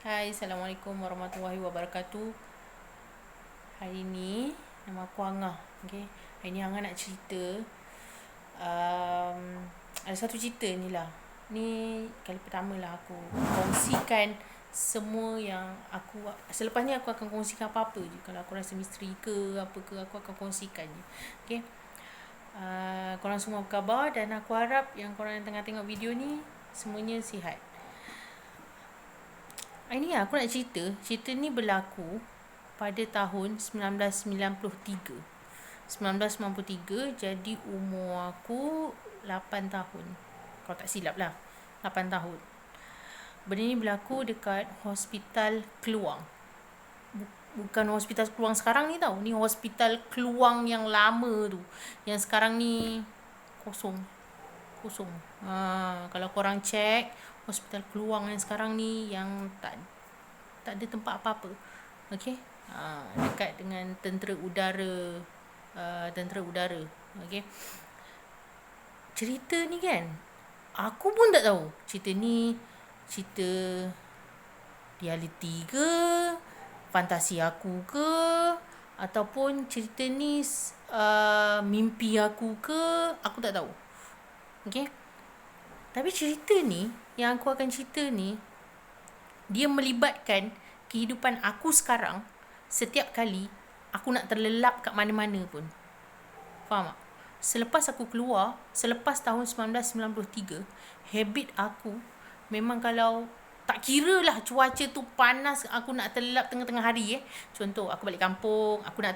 Hai, Assalamualaikum warahmatullahi wabarakatuh. Hari ni nama aku Angah. Okay. Hari ni Angah nak cerita um, ada satu cerita ni lah. Ni kali pertama lah aku kongsikan semua yang aku. Selepas ni aku akan kongsikan apa-apa je. Kalau aku rasa misteri ke apa ke, aku akan kongsikan je. Okay. Korang semua apa khabar? Dan aku harap yang korang yang tengah tengok video ni semuanya sihat. Ini aku nak cerita. Cerita ni berlaku pada tahun 1993. 1993, jadi umur aku 8 tahun. Kalau tak silap lah, 8 tahun. Benda ni berlaku dekat Hospital Keluang. Bukan Hospital Keluang sekarang ni tau. Ni Hospital Keluang yang lama tu. Yang sekarang ni kosong. Kalau korang check Hospital Keluang yang sekarang ni yang tak ada tempat apa-apa. Okey. Dekat dengan tentera udara. Okey. Cerita ni kan, aku pun tak tahu cerita ni cerita reality ke, fantasi aku ke, ataupun cerita ni mimpi aku ke, aku tak tahu. Okey. Tapi cerita ni yang aku akan cerita ni, dia melibatkan kehidupan aku sekarang. Setiap kali aku nak terlelap kat mana-mana pun. Faham tak? Selepas aku keluar, selepas tahun 1993, habit aku memang kalau tak kira lah cuaca tu panas, aku nak terlelap tengah-tengah hari. Contoh, aku balik kampung, aku nak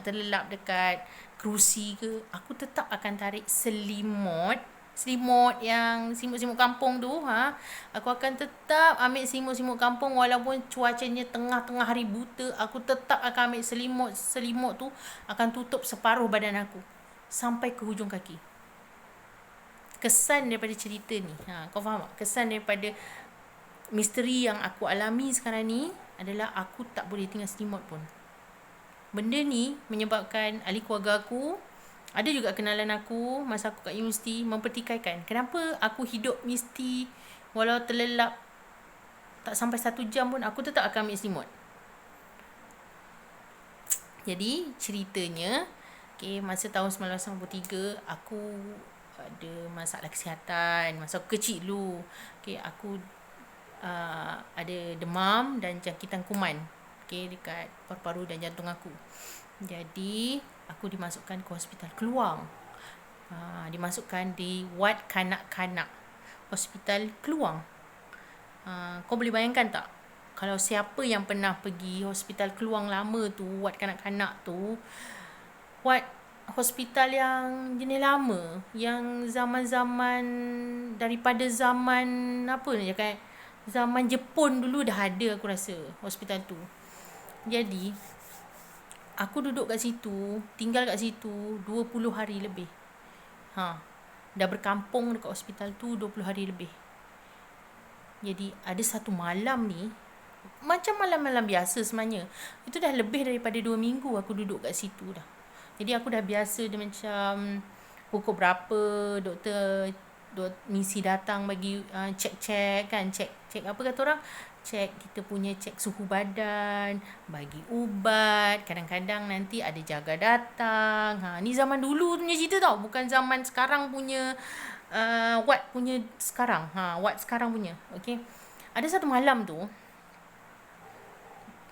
terlelap dekat kerusi ke, aku tetap akan tarik selimut yang selimut kampung tu. Aku akan tetap ambil selimut kampung walaupun cuacanya tengah-tengah hari buta. Aku tetap akan ambil selimut tu, akan tutup separuh badan aku sampai ke hujung kaki. Kesan daripada cerita ni, kau faham tak? Kesan daripada misteri yang aku alami sekarang ni adalah aku tak boleh tinggal selimut pun. Benda ni menyebabkan ahli keluarga aku, ada juga kenalan aku masa aku kat universiti, mempertikaikan kenapa aku hidup mesti walau terlelap tak sampai 1 jam pun aku tetap akan ambil selimut. Jadi ceritanya, masa tahun 1993 aku ada masalah kesihatan. Masa aku kecil dulu, aku ada demam dan jangkitan kuman dekat paru-paru dan jantung aku. Jadi aku dimasukkan ke Hospital Keluang. Dimasukkan di ward kanak-kanak Hospital Keluang. Kau boleh bayangkan tak, kalau siapa yang pernah pergi Hospital Keluang lama tu, ward kanak-kanak tu, ward hospital yang jenis lama, yang zaman-zaman daripada zaman apa ni cakap, zaman Jepun dulu dah ada aku rasa hospital tu. Jadi aku duduk kat situ, tinggal kat situ 20 hari lebih. Dah berkampung dekat hospital tu 20 hari lebih. Jadi ada satu malam ni, macam malam-malam biasa sebenarnya, itu dah lebih daripada 2 minggu aku duduk kat situ dah. Jadi aku dah biasa dia macam pukul berapa doktor misi datang bagi cek kan, cek apa kata orang, cek kita punya, cek suhu badan, bagi ubat, kadang-kadang nanti ada jaga datang. Ni zaman dulu punya cerita tau, bukan zaman sekarang punya ward punya sekarang. Ward sekarang punya. Okey. Ada satu malam tu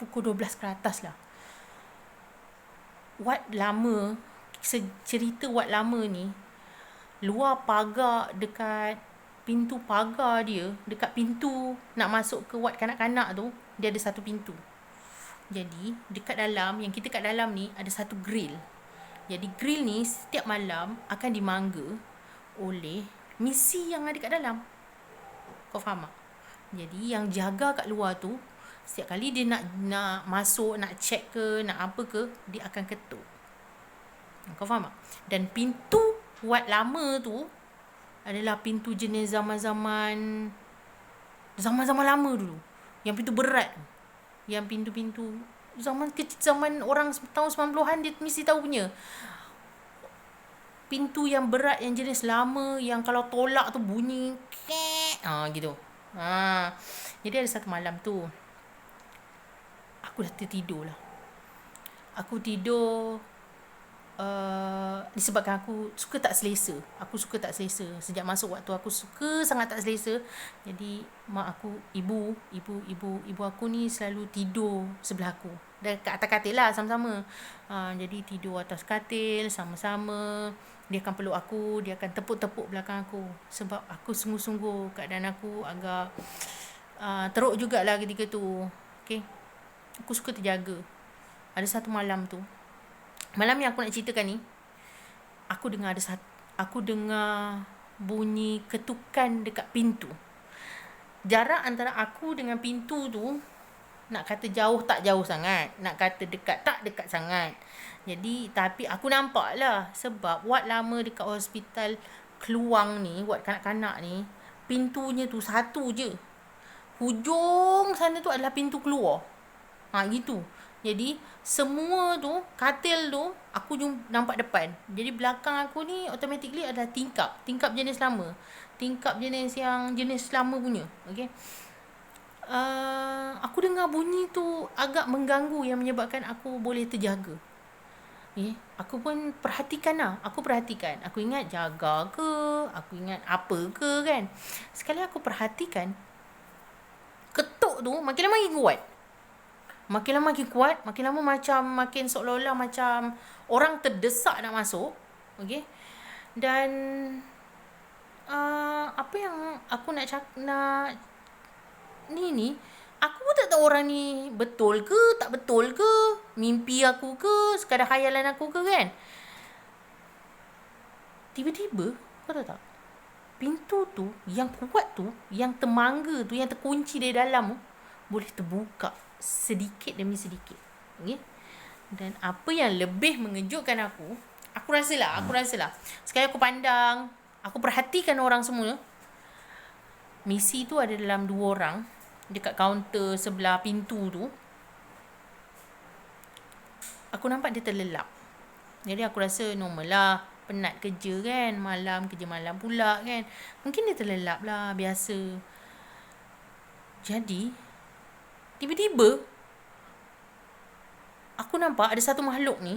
pukul 12 ke atas lah. Ward lama, cerita ward lama ni, luar pagar, dekat pintu pagar dia, dekat pintu nak masuk ke ward kanak-kanak tu, dia ada satu pintu. Jadi dekat dalam, yang kita kat dalam ni, ada satu grill. Jadi grill ni setiap malam akan dimangga oleh misi yang ada kat dalam. Kau faham tak? Jadi yang jaga kat luar tu, setiap kali dia nak masuk, nak check ke, nak apa ke, dia akan ketuk. Kau faham tak? Dan pintu wad lama tu adalah pintu jenis zaman-zaman lama dulu. Yang pintu berat tu. Yang pintu-pintu zaman orang tahun 90-an, dia mesti tahu punya. Pintu yang berat, yang jenis lama, yang kalau tolak tu bunyi gitu. Jadi ada satu malam tu, aku dah tertidur lah. Aku tidur disebabkan aku suka tak selesa. Aku suka tak selesa. Sejak masuk waktu aku suka sangat tak selesa. Jadi mak aku, ibu aku ni selalu tidur sebelah aku. Dekat atas katil lah sama-sama. Jadi tidur atas katil sama-sama. Dia akan peluk aku, dia akan tepuk-tepuk belakang aku. Sebab aku sungguh-sungguh keadaan aku agak teruk jugalah ketika tu. Okay. Aku suka terjaga. Ada satu malam tu, malam yang aku nak ceritakan ni, aku dengar bunyi ketukan dekat pintu. Jarak antara aku dengan pintu tu, nak kata jauh tak jauh sangat, nak kata dekat tak dekat sangat. Jadi tapi aku nampak lah, sebab ward lama dekat hospital Keluang ni, ward kanak-kanak ni, pintunya tu satu je. Hujung sana tu adalah pintu keluar. Gitu. Jadi semua tu, katil tu aku nampak depan. Jadi belakang aku ni automatically adalah tingkap jenis lama. Tingkap jenis yang jenis lama punya. Okey. Aku dengar bunyi tu agak mengganggu yang menyebabkan aku boleh terjaga. Aku pun perhatikan lah. Aku ingat jaga ke, aku ingat apa ke kan. Sekali aku perhatikan, ketuk tu makin lama makin kuat. Makin lama macam makin seolah-olah macam orang terdesak nak masuk. Okay. Dan apa yang aku nak ni aku pun tak tahu orang ni betul ke tak betul ke, mimpi aku ke, sekadar khayalan aku ke kan. Tiba-tiba kau tahu tak, pintu tu yang kuat tu, yang termangga tu, yang terkunci dari dalam tu boleh terbuka sedikit demi sedikit. Okay? Dan apa yang lebih mengejutkan aku rasalah sekali aku pandang, aku perhatikan orang semua. Misi tu ada dalam 2 orang dekat kaunter sebelah pintu tu. Aku nampak dia terlelap. Jadi aku rasa normal lah, penat kerja kan, kerja malam pula kan, mungkin dia terlelap lah, biasa. Jadi tiba-tiba aku nampak ada satu makhluk ni.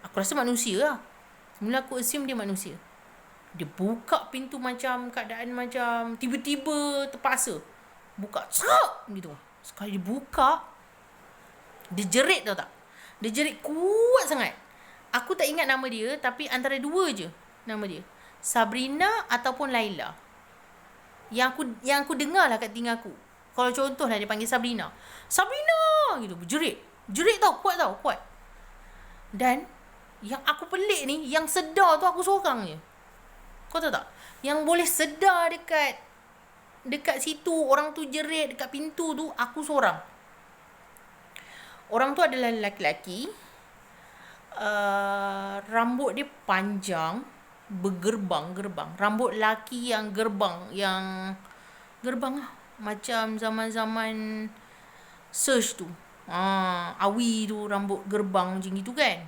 Aku rasa manusia lah. Mula aku assume dia manusia. Dia buka pintu macam keadaan macam tiba-tiba terpaksa buka, sak gitu. Sekali dia buka, dia jerit, tau tak? Dia jerit kuat sangat. Aku tak ingat nama dia, tapi antara 2 je nama dia, Sabrina ataupun Laila. Yang aku dengar lah kat telinga aku. Kalau contohlah dia panggil Sabrina gitu, jerit tau, kuat. Dan yang aku pelik ni, yang sedar tu aku seorang je. Kau tahu tak? Yang boleh sedar dekat situ, orang tu jerit dekat pintu tu, aku seorang. Orang tu adalah lelaki. Rambut dia panjang, bergerbang. Rambut lelaki yang gerbang lah. Macam zaman-zaman search tu. Awi tu rambut gerbang macam gitu kan.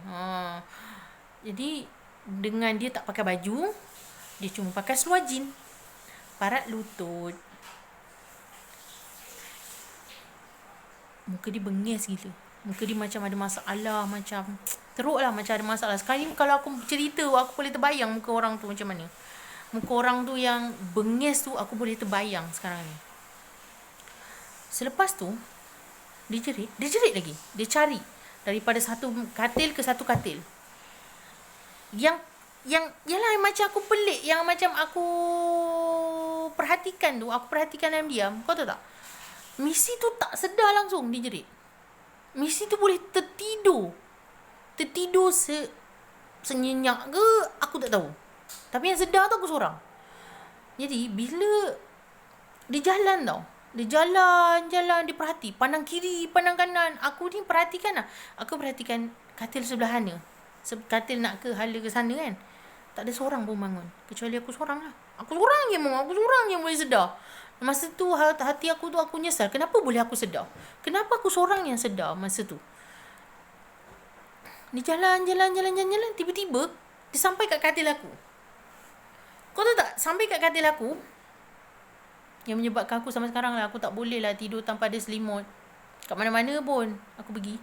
Jadi dengan dia tak pakai baju, dia cuma pakai seluar jean, parat lutut. Muka dia bengis gila. Muka dia macam ada masalah, macam teruk lah, macam ada masalah. Sekarang ni kalau aku cerita, aku boleh terbayang muka orang tu macam mana. Muka orang tu yang bengis tu, aku boleh terbayang sekarang ni. Selepas tu dia jerit lagi. Dia cari daripada satu katil ke satu katil. Yang yalah, macam aku pelik, yang macam aku perhatikan tu, aku perhatikan dalam diam. Kau tahu tak, Misi tu tak sedar langsung dia jerit. Misi tu boleh tertidur senyenyak ke, aku tak tahu. Tapi yang sedar tu aku seorang. Jadi bila dia jalan tau, dia jalan, dia perhati, pandang kiri, pandang kanan. Aku ni perhatikan lah. Aku perhatikan katil sebelah sana. Katil nak ke hala ke sana kan. Tak ada seorang pun bangun, kecuali aku seorang lah. Aku seorang yang boleh sedar. Masa tu hati aku tu, aku nyesal. Kenapa boleh aku sedar? Kenapa aku seorang yang sedar masa tu? Dia jalan. Tiba-tiba dia sampai kat katil aku. Kau tahu tak, sampai kat katil aku, Yang menyebabkan aku sampai sekarang lah, aku tak boleh lah tidur tanpa ada selimut. Kat mana-mana pun aku pergi.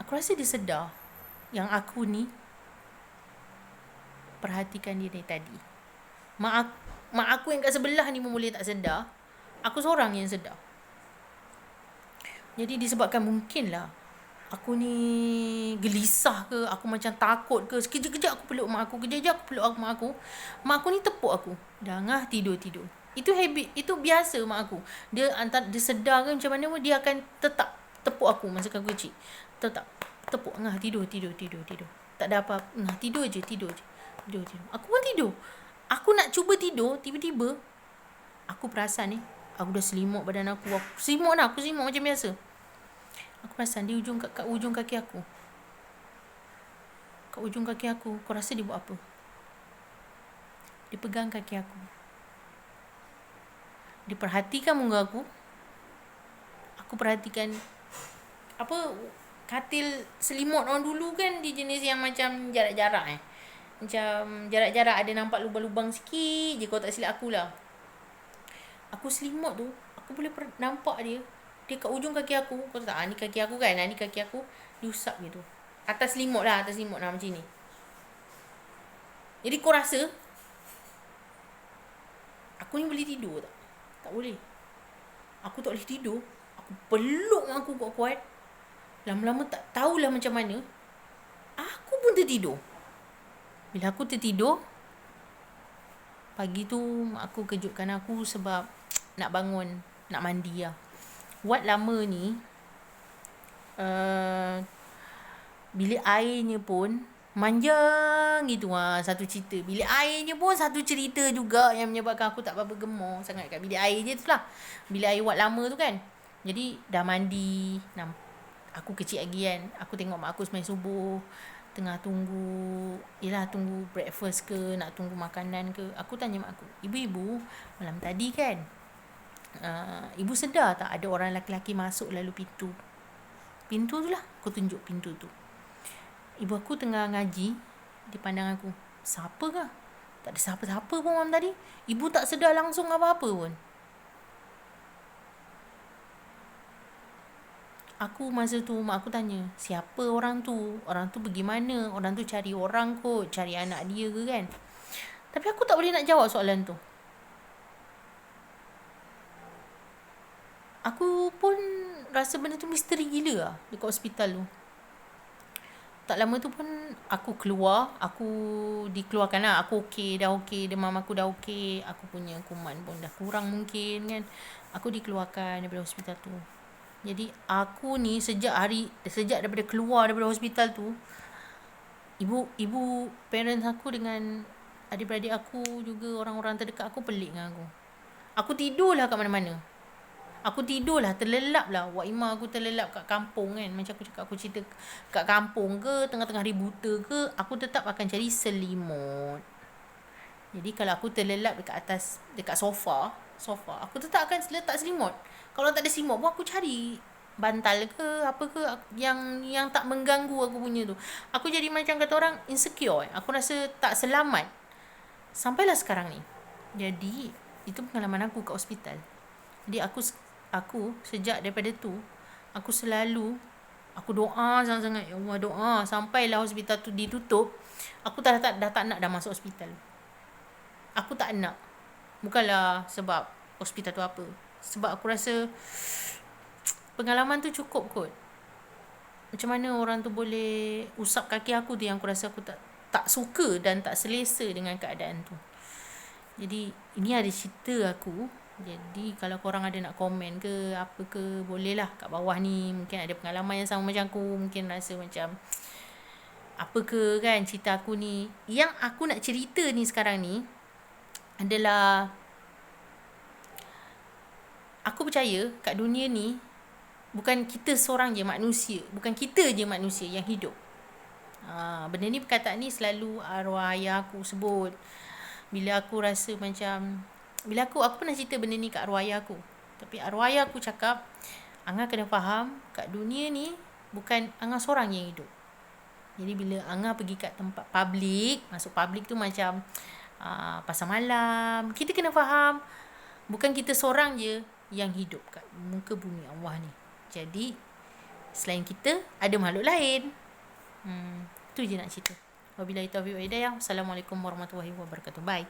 Aku rasa dia sedar yang aku ni perhatikan dia dari tadi. Mak aku yang kat sebelah ni pun boleh tak sedar. Aku seorang yang sedar. Jadi disebabkan mungkin lah aku ni gelisah ke, aku macam takut ke, sekejap-kejap aku peluk mak aku, kejap-kejap aku peluk mak aku. Mak aku ni tepuk aku. Dah ngah tidur. Itu habit, itu biasa mak aku. Dia sedar ke macam mana pun, dia akan tetap tepuk aku masa aku kecil. Tetap tepuk, ngah tidur. Tak ada apa, ngah tidur je. Aku pun tidur. Aku nak cuba tidur, tiba-tiba aku perasan ni, aku dah selimut badan aku. Aku selimut macam biasa. Aku perasan dia kat ujung kaki aku. Kat ujung kaki aku. Kau rasa dia buat apa? Dia pegang kaki aku. Dia perhatikan muka aku. Aku perhatikan apa, katil selimut orang dulu kan, dia jenis yang macam jarak-jarak macam jarak-jarak ada nampak lubang-lubang sikit je, kau tak silap aku lah. Aku selimut tu, aku boleh nampak dia kat ujung kaki aku. Kau tahu tak, ni kaki aku kan, ni kaki aku diusap gitu. Atas selimut lah macam ni. Jadi kau rasa aku ni boleh tidur tak? Tak boleh. Aku tak boleh tidur. Aku peluk aku kuat-kuat. Lama-lama tak tahulah macam mana, aku pun tertidur. Bila aku tertidur, pagi tu mak aku kejutkan aku sebab nak bangun, nak mandi lah. Wat lama ni, bilik airnya pun manjang gitu. Satu cerita. Bilik airnya pun satu cerita juga yang menyebabkan aku tak berapa gemar sangat kat bilik air je tu lah. Bilik air wat lama tu kan. Jadi dah mandi, aku kecil lagi kan. Aku tengok mak aku sembahyang subuh, tengah tunggu breakfast ke, nak tunggu makanan ke. Aku tanya mak aku, ibu-ibu, malam tadi kan, ibu sedar tak ada orang lelaki masuk lalu pintu tu lah. Aku tunjuk pintu tu. Ibu aku tengah ngaji. Dia pandang aku, siapa kah? Tak ada siapa-siapa pun malam tadi. Ibu tak sedar langsung apa-apa pun. Aku masa tu, mak aku tanya, siapa orang tu? Orang tu pergi mana? Orang tu cari orang kot, cari anak dia ke kan? Tapi aku tak boleh nak jawab soalan tu. Aku pun rasa benda tu misteri gila lah dekat hospital tu. Tak lama tu pun aku keluar, aku dikeluarkan lah. Aku dah okey, demam aku dah okey, aku punya kuman pun dah kurang mungkin kan. Aku dikeluarkan daripada hospital tu. Jadi aku ni sejak daripada keluar daripada hospital tu, ibu parents aku dengan adik-beradik aku juga, orang-orang terdekat aku pelik dengan aku. Aku tidurlah kat mana-mana. Aku tidurlah, terlelap lah. Wak Ima aku terlelap kat kampung kan. Macam aku cakap, aku cerita kat kampung ke, tengah-tengah hari buta ke, aku tetap akan cari selimut. Jadi kalau aku terlelap dekat sofa, aku tetap akan letak selimut. Kalau tak ada selimut pun aku cari bantal ke apa ke yang tak mengganggu aku punya tu. Aku jadi macam kata orang insecure. Aku rasa tak selamat sampailah sekarang ni. Jadi itu pengalaman aku kat hospital. Jadi aku sejak daripada tu, aku selalu doa sangat-sangat, ya Allah, doa sampailah hospital tu ditutup. Aku dah tak nak dah masuk hospital. Aku tak nak. Bukanlah sebab hospital tu apa, sebab aku rasa pengalaman tu cukup kot. Macam mana orang tu boleh usap kaki aku tu, yang aku rasa aku tak suka dan tak selesa dengan keadaan tu. Jadi ini ada cerita aku. Jadi kalau korang ada nak komen ke apa ke, bolehlah kat bawah ni. Mungkin ada pengalaman yang sama macam aku, mungkin rasa macam apa ke kan cerita aku ni. Yang aku nak cerita ni sekarang ni adalah, aku percaya kat dunia ni bukan kita seorang je manusia, bukan kita je manusia yang hidup. Benda ni, perkataan ni selalu arwah ayah aku sebut. Bila aku rasa macam, bila aku pernah cerita benda ni kat arwah ayah aku. Tapi arwah ayah aku cakap, Angah kena faham, kat dunia ni bukan Angah seorang yang hidup. Jadi bila Angah pergi kat tempat public, masuk public tu macam pasar malam. Kita kena faham, bukan kita seorang je yang hidup kat muka bumi Allah ni. Jadi selain kita ada makhluk lain. Tu je nak cerita. Wabillahi taufiq wal hidayah. Assalamualaikum warahmatullahi wabarakatuh. Bye.